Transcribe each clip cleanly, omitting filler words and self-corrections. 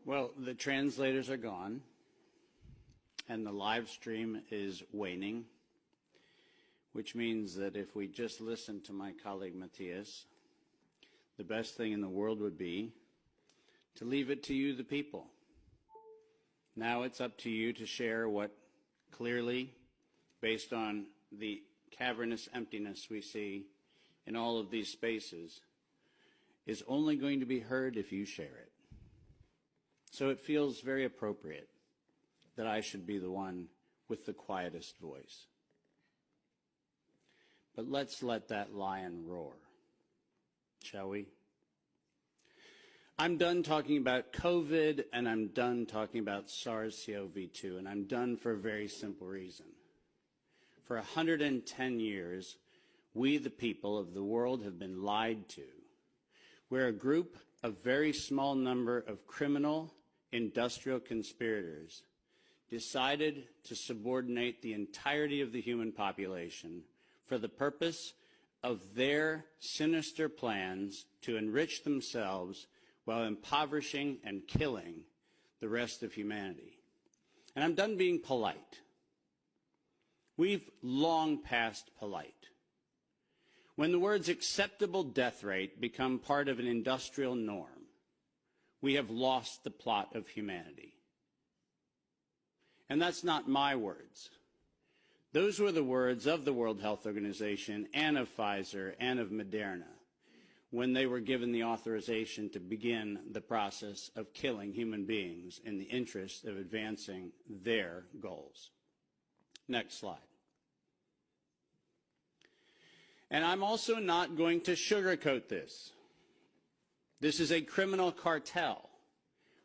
Well, the translators are gone, and the live stream is waning, which means that if we just listen to my colleague Matthias, the best thing in the world would be to leave it to you, the people. Now it's up to you to share what clearly, based on the cavernous emptiness we see in all of these spaces, is only going to be heard if you share it. So it feels very appropriate that I should be the one with the quietest voice. But let's let that lion roar, shall we? I'm done talking about COVID, and I'm done talking about SARS-CoV-2, and I'm done for a very simple reason. For 110 years, we, the people of the world, have been lied to. We're a group, a very small number of criminal, industrial conspirators decided to subordinate the entirety of the human population for the purpose of their sinister plans to enrich themselves while impoverishing and killing the rest of humanity. And I'm done being polite. We've long passed polite. When the words acceptable death rate become part of an industrial norm, we have lost the plot of humanity. And that's not my words. Those were the words of the World Health Organization and of Pfizer and of Moderna when they were given the authorization to begin the process of killing human beings in the interest of advancing their goals. Next slide. And I'm also not going to sugarcoat this. This is a criminal cartel.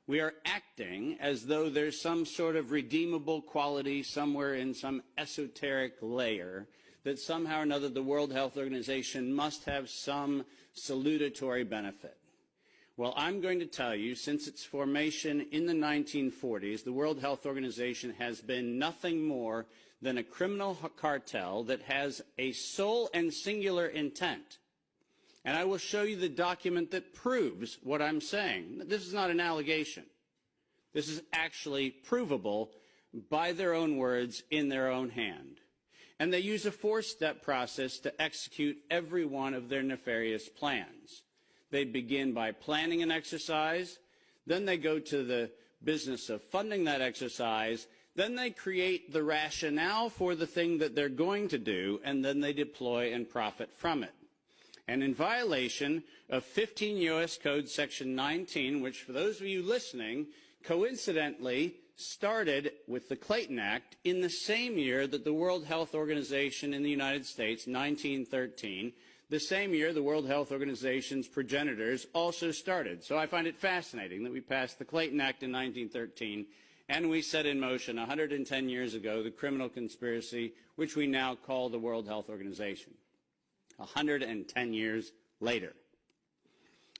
We are acting as though there's some sort of redeemable quality somewhere in some esoteric layer that somehow or another the World Health Organization must have some salutatory benefit. Well, I'm going to tell you, since its formation in the 1940s, the World Health Organization has been nothing more than a criminal cartel that has a sole and singular intent. And I will show you the document that proves what I'm saying. This is not an allegation. This is actually provable by their own words in their own hand. And they use a four-step process to execute every one of their nefarious plans. They begin by planning an exercise, then they go to the business of funding that exercise, then they create the rationale for the thing that they're going to do, and then they deploy and profit from it. And in violation of 15 U.S. Code Section 19, which for those of you listening, coincidentally started with the Clayton Act in the same year that the World Health Organization in the United States, 1913, the same year the World Health Organization's progenitors also started. So I find it fascinating that we passed the Clayton Act in 1913 and we set in motion 110 years ago the criminal conspiracy which we now call the World Health Organization. 110 years later.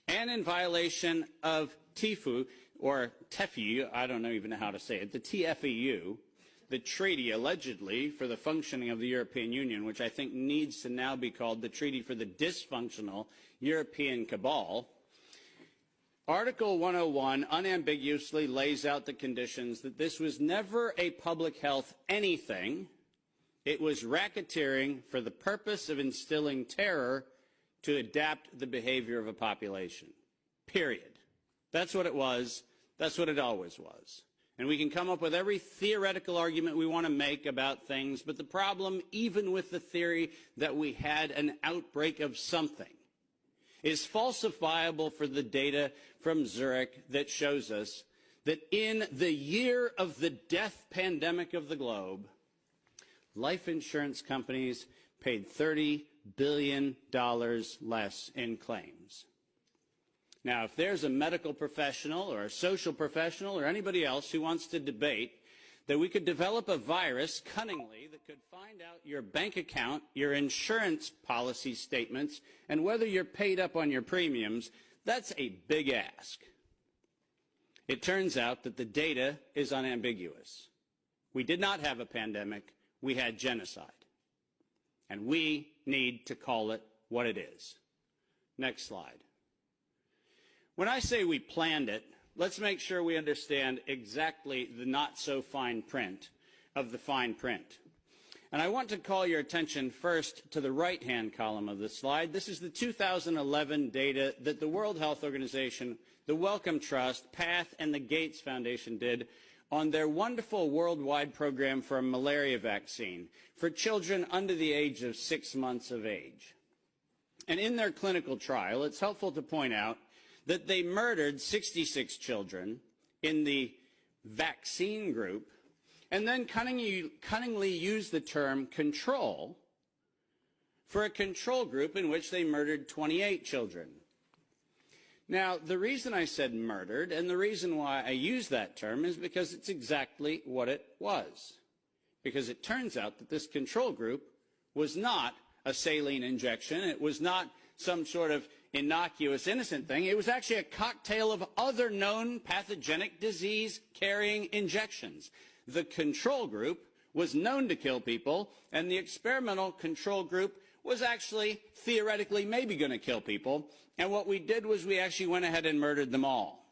And in violation of TIFU, or TEFU, I don't even know how to say it, the TFEU, the treaty allegedly for the functioning of the European Union, which I think needs to now be called the Treaty for the Dysfunctional European Cabal, Article 101 unambiguously lays out the conditions that this was never a public health anything. It was racketeering for the purpose of instilling terror to adapt the behavior of a population. Period. That's what it was. That's what it always was. And we can come up with every theoretical argument we want to make about things, but the problem, even with the theory that we had an outbreak of something, is falsifiable for the data from Zurich that shows us that in the year of the death pandemic of the globe, life insurance companies paid $30 billion less in claims. Now, if there's a medical professional or a social professional or anybody else who wants to debate that we could develop a virus cunningly that could find out your bank account, your insurance policy statements, and whether you're paid up on your premiums, that's a big ask. It turns out that the data is unambiguous. We did not have a pandemic. We had genocide. And we need to call it what it is. Next slide. When I say we planned it, let's make sure we understand exactly the not-so-fine print of the fine print. And I want to call your attention first to the right-hand column of this slide. This is the 2011 data that the World Health Organization, the Wellcome Trust, PATH, and the Gates Foundation did on their wonderful worldwide program for a malaria vaccine for children under the age of 6 months of age. And in their clinical trial, it's helpful to point out that they murdered 66 children in the vaccine group and then cunningly used the term control for a control group in which they murdered 28 children. Now, the reason I said murdered and the reason why I use that term is because it's exactly what it was. Because it turns out that this control group was not a saline injection. It was not some sort of innocuous, innocent thing. It was actually a cocktail of other known pathogenic disease-carrying injections. The control group was known to kill people, and the experimental control group was actually theoretically maybe going to kill people. And what we did was we actually went ahead and murdered them all.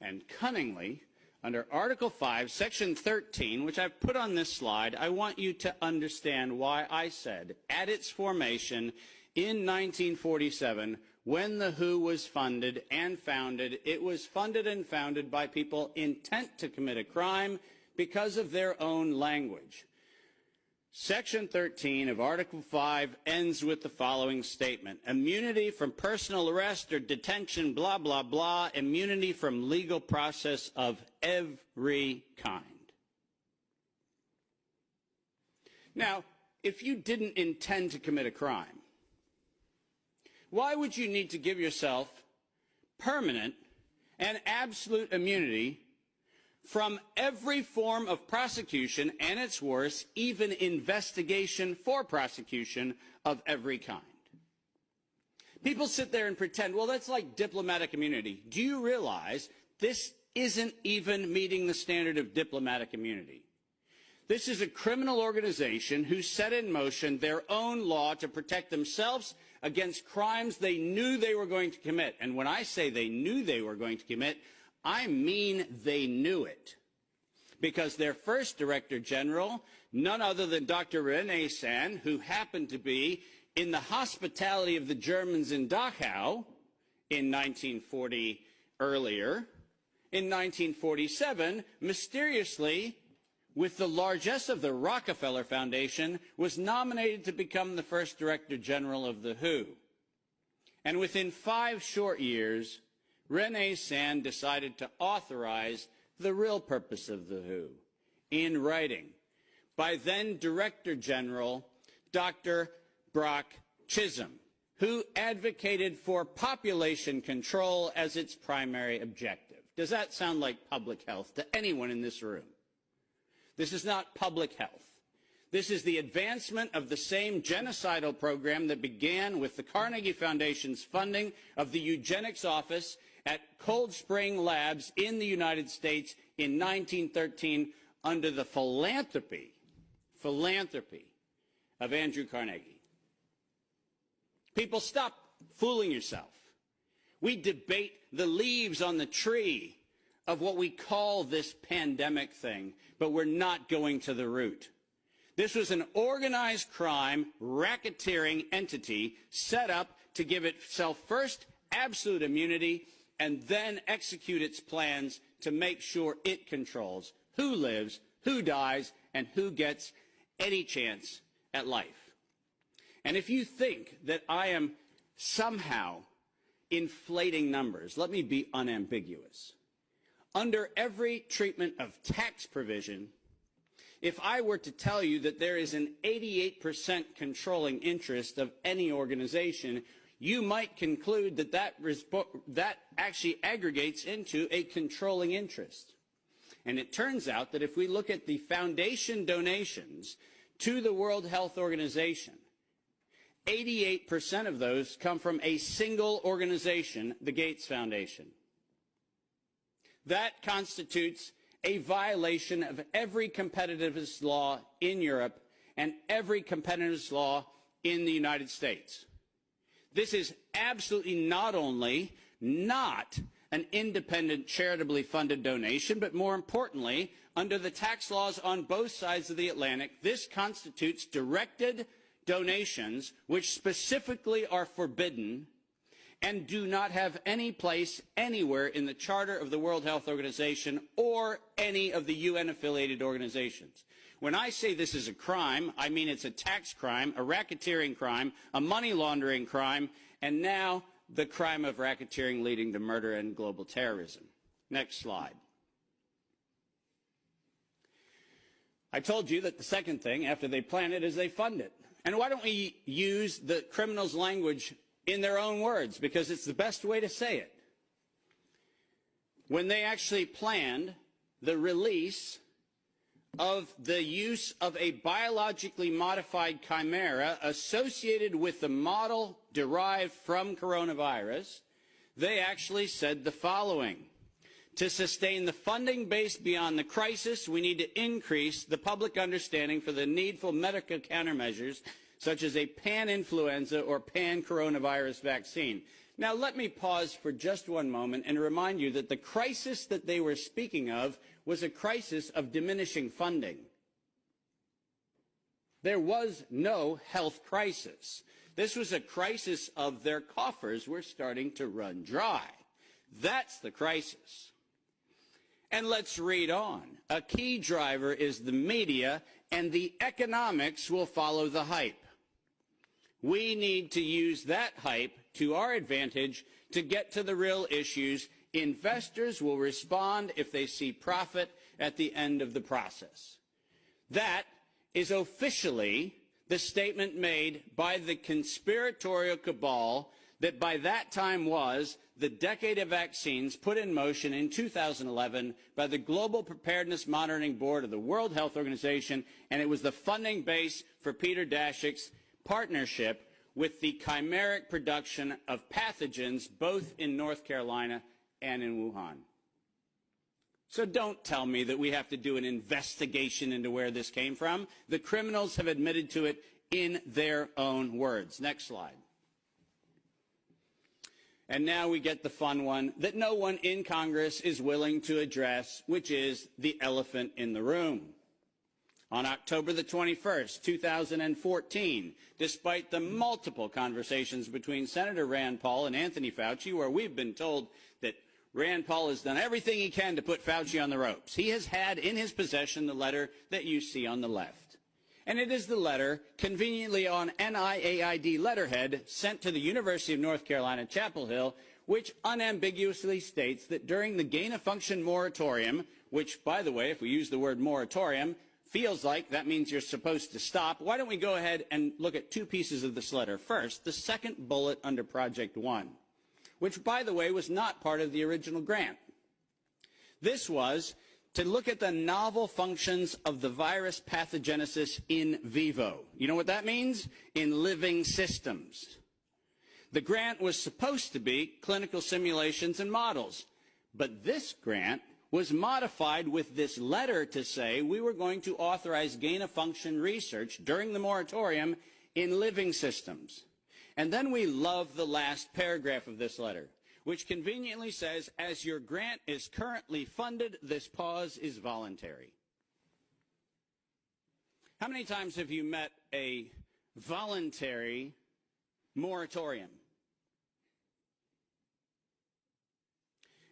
And cunningly, under Article 5, Section 13, which I've put on this slide, I want you to understand why I said, at its formation in 1947, when the WHO was funded and founded, it was funded and founded by people intent to commit a crime because of their own language. Section 13 of Article 5 ends with the following statement: immunity from personal arrest or detention, blah, blah, blah, immunity from legal process of every kind. Now, if you didn't intend to commit a crime, why would you need to give yourself permanent and absolute immunity from every form of prosecution, and its worse, even investigation for prosecution of every kind? People sit there and pretend, well, that's like diplomatic immunity. Do you realize this isn't even meeting the standard of diplomatic immunity? This is a criminal organization who set in motion their own law to protect themselves against crimes they knew they were going to commit. And when I say they knew they were going to commit, I mean they knew it. Because their first Director General, none other than Dr. René Sand, who happened to be in the hospitality of the Germans in Dachau in 1940 earlier, in 1947, mysteriously, with the largesse of the Rockefeller Foundation, was nominated to become the first Director General of the WHO. And within 5 short years, René Sand decided to authorize the real purpose of the WHO in writing by then Director General Dr. Brock Chisholm, who advocated for population control as its primary objective. Does that sound like public health to anyone in this room? This is not public health. This is the advancement of the same genocidal program that began with the Carnegie Foundation's funding of the eugenics office at Cold Spring Labs in the United States in 1913 under the philanthropy of Andrew Carnegie. People, stop fooling yourself. We debate the leaves on the tree of what we call this pandemic thing, but we're not going to the root. This was an organized crime, racketeering entity set up to give itself first absolute immunity and then execute its plans to make sure it controls who lives, who dies, and who gets any chance at life. And if you think that I am somehow inflating numbers, let me be unambiguous. Under every treatment of tax provision, if I were to tell you that there is an 88% controlling interest of any organization, you might conclude that that actually aggregates into a controlling interest. And it turns out that if we look at the foundation donations to the World Health Organization, 88% of those come from a single organization, the Gates Foundation. That constitutes a violation of every competitiveness law in Europe and every competitiveness law in the United States. This is absolutely not only not an independent, charitably funded donation, but more importantly, under the tax laws on both sides of the Atlantic, this constitutes directed donations which specifically are forbidden and do not have any place anywhere in the Charter of the World Health Organization or any of the UN-affiliated organizations. When I say this is a crime, I mean it's a tax crime, a racketeering crime, a money laundering crime, and now the crime of racketeering leading to murder and global terrorism. Next slide. I told you that the second thing after they plan it is they fund it. And why don't we use the criminals' language in their own words, because it's the best way to say it. When they actually planned the release of the use of a biologically modified chimera associated with the model derived from coronavirus, they actually said the following: to sustain the funding base beyond the crisis, we need to increase the public understanding for the needful medical countermeasures such as a pan-influenza or pan-coronavirus vaccine. Now let me pause for just one moment and remind you that the crisis that they were speaking of was a crisis of diminishing funding. There was no health crisis. This was a crisis of their coffers were starting to run dry. That's the crisis. And let's read on. A key driver is the media, and the economics will follow the hype. We need to use that hype to our advantage to get to the real issues. Investors will respond if they see profit at the end of the process. That is officially the statement made by the conspiratorial cabal that by that time was the decade of vaccines put in motion in 2011 by the Global Preparedness Monitoring Board of the World Health Organization, and it was the funding base for Peter Daszak's partnership with the chimeric production of pathogens both in North Carolina and in Wuhan. So don't tell me that we have to do an investigation into where this came from. The criminals have admitted to it in their own words. Next slide. And now we get the fun one that no one in Congress is willing to address, which is the elephant in the room. On October the 21st, 2014, despite the multiple conversations between Senator Rand Paul and Anthony Fauci, where we've been told that Rand Paul has done everything he can to put Fauci on the ropes, he has had in his possession the letter that you see on the left. And it is the letter conveniently on NIAID letterhead sent to the University of North Carolina, Chapel Hill, which unambiguously states that during the gain-of-function moratorium, which, by the way, if we use the word moratorium, feels like that means you're supposed to stop. Why don't we go ahead and look at two pieces of this letter. First, the second bullet under Project 1, which, by the way, was not part of the original grant. This was to look at the novel functions of the virus pathogenesis in vivo. You know what that means? In living systems. The grant was supposed to be clinical simulations and models, but this grant was modified with this letter to say we were going to authorize gain-of-function research during the moratorium in living systems. And then we love the last paragraph of this letter, which conveniently says, as your grant is currently funded, this pause is voluntary. How many times have you met a voluntary moratorium?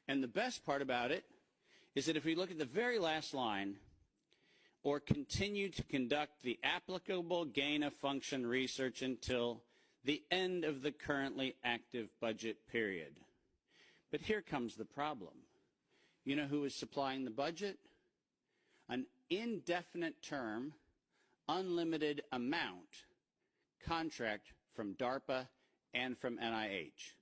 And the best part about it is that if we look at the very last line, or continue to conduct the applicable gain-of-function research until the end of the currently active budget period. But here comes the problem. You know who is supplying the budget? An indefinite term, unlimited amount contract from DARPA and from NIH.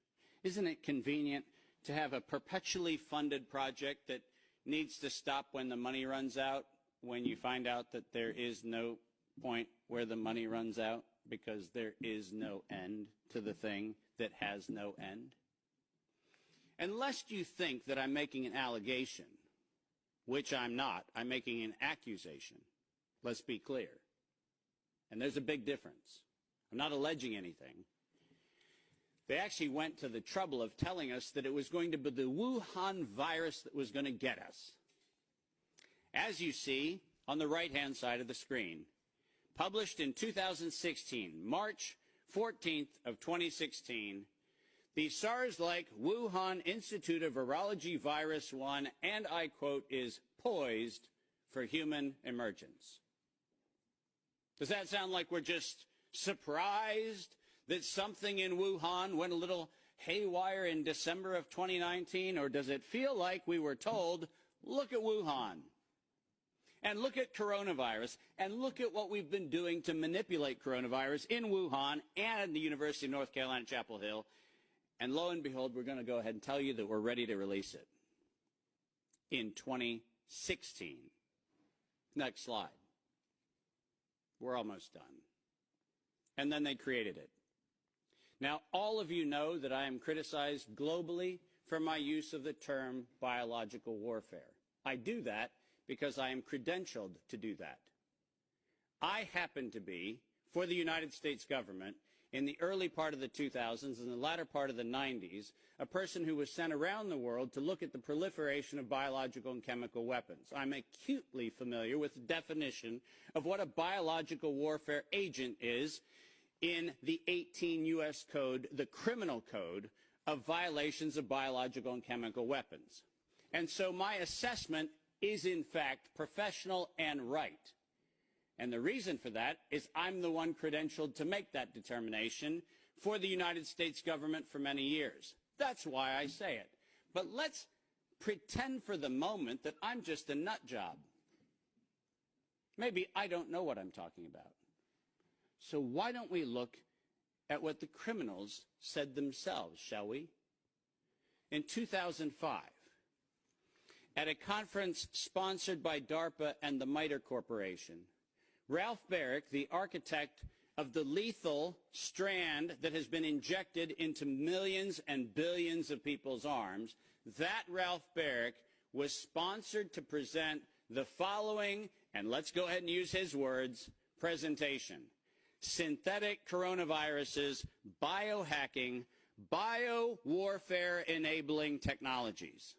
Isn't it convenient to have a perpetually funded project that needs to stop when the money runs out, when you find out that there is no point where the money runs out because there is no end to the thing that has no end? Unless you think that I'm making an allegation, which I'm not, I'm making an accusation. Let's be clear. And there's a big difference. I'm not alleging anything. They actually went to the trouble of telling us that it was going to be the Wuhan virus that was going to get us. As you see on the right-hand side of the screen, published in 2016, March 14th of 2016, the SARS-like Wuhan Institute of Virology Virus 1, and I quote, is poised for human emergence. Does that sound like we're just surprised that something in Wuhan went a little haywire in December of 2019? Or does it feel like we were told, look at Wuhan, and look at coronavirus, and look at what we've been doing to manipulate coronavirus in Wuhan and the University of North Carolina, Chapel Hill, and lo and behold, we're going to go ahead and tell you that we're ready to release it in 2016. Next slide. We're almost done. And then they created it. Now, all of you know that I am criticized globally for my use of the term biological warfare. I do that because I am credentialed to do that. I happen to be, for the United States government, in the early part of the 2000s and the latter part of the 90s, a person who was sent around the world to look at the proliferation of biological and chemical weapons. I'm acutely familiar with the definition of what a biological warfare agent is in the 18 U.S. Code, the criminal code of violations of biological and chemical weapons. And so my assessment is, in fact, professional and right. And the reason for that is I'm the one credentialed to make that determination for the United States government for many years. That's why I say it. But let's pretend for the moment that I'm just a nut job. Maybe I don't know what I'm talking about. So why don't we look at what the criminals said themselves, shall we? In 2005, at a conference sponsored by DARPA and the MITRE Corporation, Ralph Barrick, the architect of the lethal strand that has been injected into millions and billions of people's arms, that Ralph Barrick was sponsored to present the following, and let's go ahead and use his words, presentation: synthetic coronaviruses, biohacking, bio-warfare enabling technologies.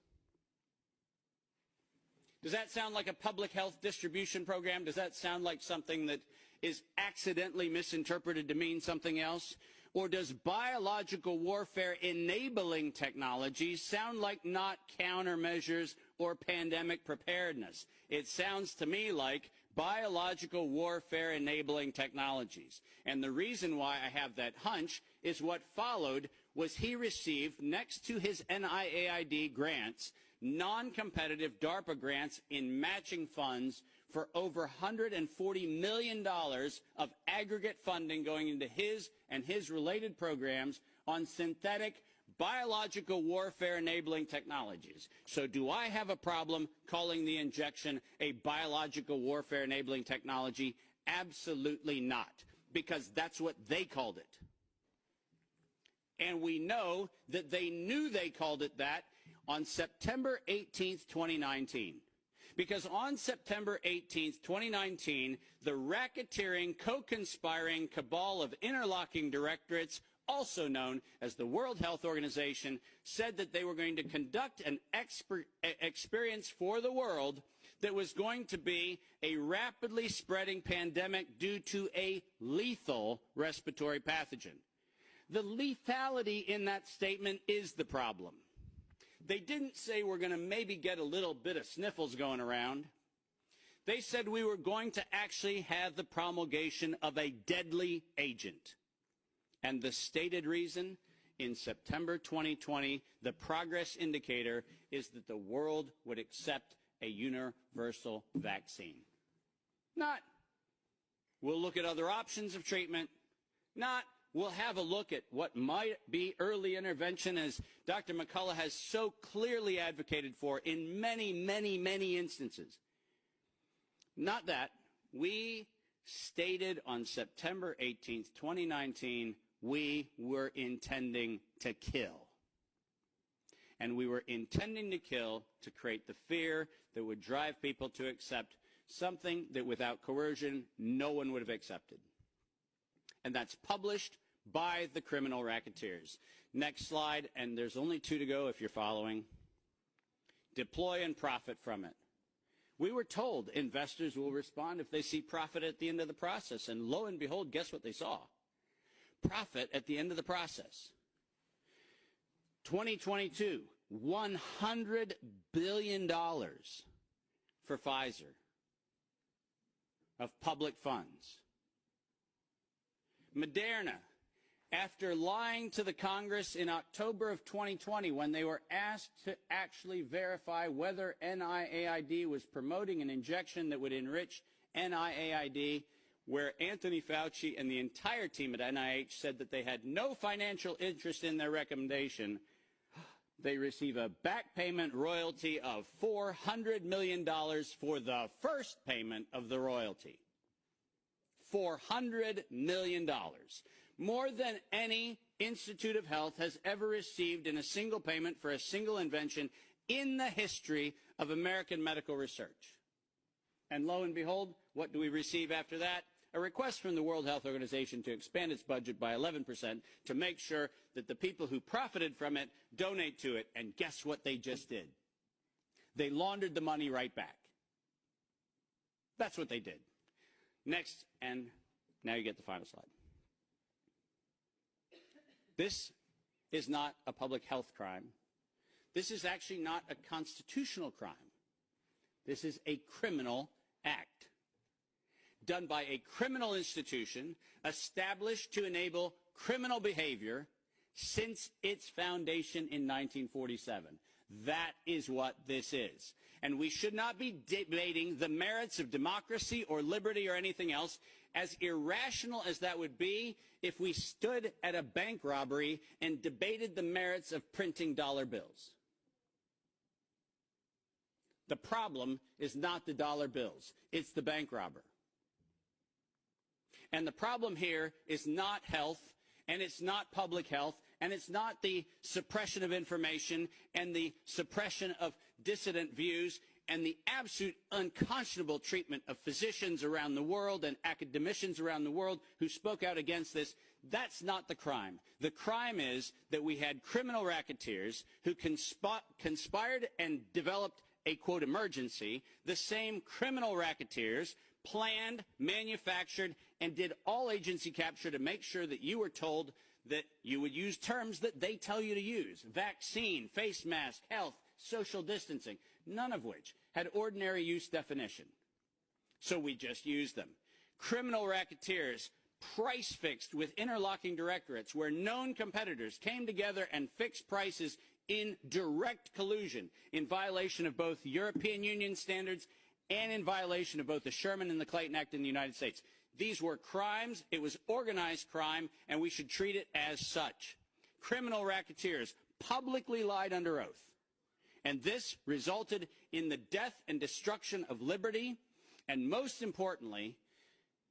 Does that sound like a public health distribution program? Does that sound like something that is accidentally misinterpreted to mean something else? Or does biological warfare enabling technologies sound like not countermeasures or pandemic preparedness? It sounds to me like biological warfare enabling technologies. And the reason why I have that hunch is what followed was he received, next to his NIAID grants, non-competitive DARPA grants in matching funds for over $140 million of aggregate funding going into his and his related programs on synthetic biological warfare enabling technologies. So do I have a problem calling the injection a biological warfare enabling technology? Absolutely not, because that's what they called it. And we know that they knew they called it that on September 18th, 2019. Because on September 18th, 2019, the racketeering, co-conspiring cabal of interlocking directorates, also known as the World Health Organization, said that they were going to conduct an experience for the world that was going to be a rapidly spreading pandemic due to a lethal respiratory pathogen. The lethality in that statement is the problem. They didn't say we're going to maybe get a little bit of sniffles going around. They said we were going to actually have the promulgation of a deadly agent. And the stated reason, in September 2020, the progress indicator is that the world would accept a universal vaccine. Not, we'll look at other options of treatment. Not, we'll have a look at what might be early intervention, as Dr. McCullough has so clearly advocated for in many, many, many instances. Not that. We stated on September 18th, 2019, we were intending to kill. And we were intending to kill to create the fear that would drive people to accept something that without coercion, no one would have accepted. And that's published by the criminal racketeers. Next slide, and there's only 2 to go if you're following. Deploy and profit from it. We were told investors will respond if they see profit at the end of the process, and lo and behold, guess what they saw? Profit at the end of the process. 2022, $100 billion for Pfizer of public funds. Moderna, after lying to the Congress in October of 2020 when they were asked to actually verify whether NIAID was promoting an injection that would enrich NIAID, where Anthony Fauci and the entire team at NIH said that they had no financial interest in their recommendation, they receive a back payment royalty of $400 million for the first payment of the royalty. $400 million. More than any Institute of Health has ever received in a single payment for a single invention in the history of American medical research. And lo and behold, what do we receive after that? A request from the World Health Organization to expand its budget by 11% to make sure that the people who profited from it donate to it. And guess what they just did? They laundered the money right back. That's what they did. Next, and now you get the final slide. This is not a public health crime. This is actually not a constitutional crime. This is a criminal act done by a criminal institution established to enable criminal behavior since its foundation in 1947. That is what this is. And we should not be debating the merits of democracy or liberty or anything else, as irrational as that would be if we stood at a bank robbery and debated the merits of printing dollar bills. The problem is not the dollar bills. It's the bank robber. And the problem here is not health, and it's not public health, and it's not the suppression of information and the suppression of dissident views and the absolute unconscionable treatment of physicians around the world and academicians around the world who spoke out against this. That's not the crime. The crime is that we had criminal racketeers who conspired and developed a, quote, emergency. The same criminal racketeers planned, manufactured, and did all agency capture to make sure that you were told that you would use terms that they tell you to use. Vaccine, face mask, health, social distancing, none of which had ordinary use definition. So we just used them. Criminal racketeers price fixed with interlocking directorates where known competitors came together and fixed prices in direct collusion in violation of both European Union standards and in violation of both the Sherman and the Clayton Act in the United States. These were crimes. It was organized crime, and we should treat it as such. Criminal racketeers publicly lied under oath, and this resulted in the death and destruction of liberty, and most importantly,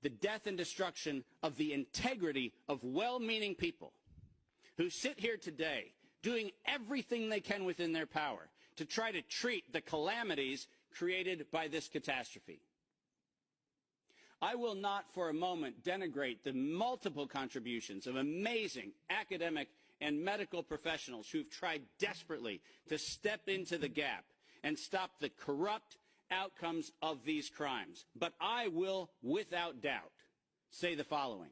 the death and destruction of the integrity of well-meaning people who sit here today doing everything they can within their power to try to treat the calamities created by this catastrophe. I will not for a moment denigrate the multiple contributions of amazing academic and medical professionals who've tried desperately to step into the gap and stop the corrupt outcomes of these crimes. But I will, without doubt, say the following.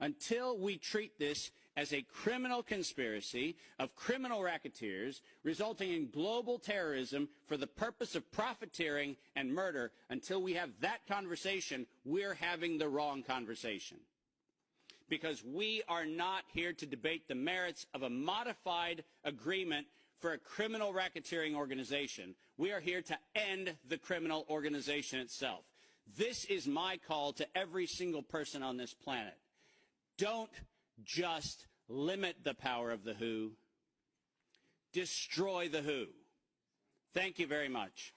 Until we treat this as a criminal conspiracy of criminal racketeers resulting in global terrorism for the purpose of profiteering and murder, until we have that conversation, we're having the wrong conversation. Because we are not here to debate the merits of a modified agreement for a criminal racketeering organization. We are here to end the criminal organization itself. This is my call to every single person on this planet. Don't just limit the power of the WHO. Destroy the WHO. Thank you very much.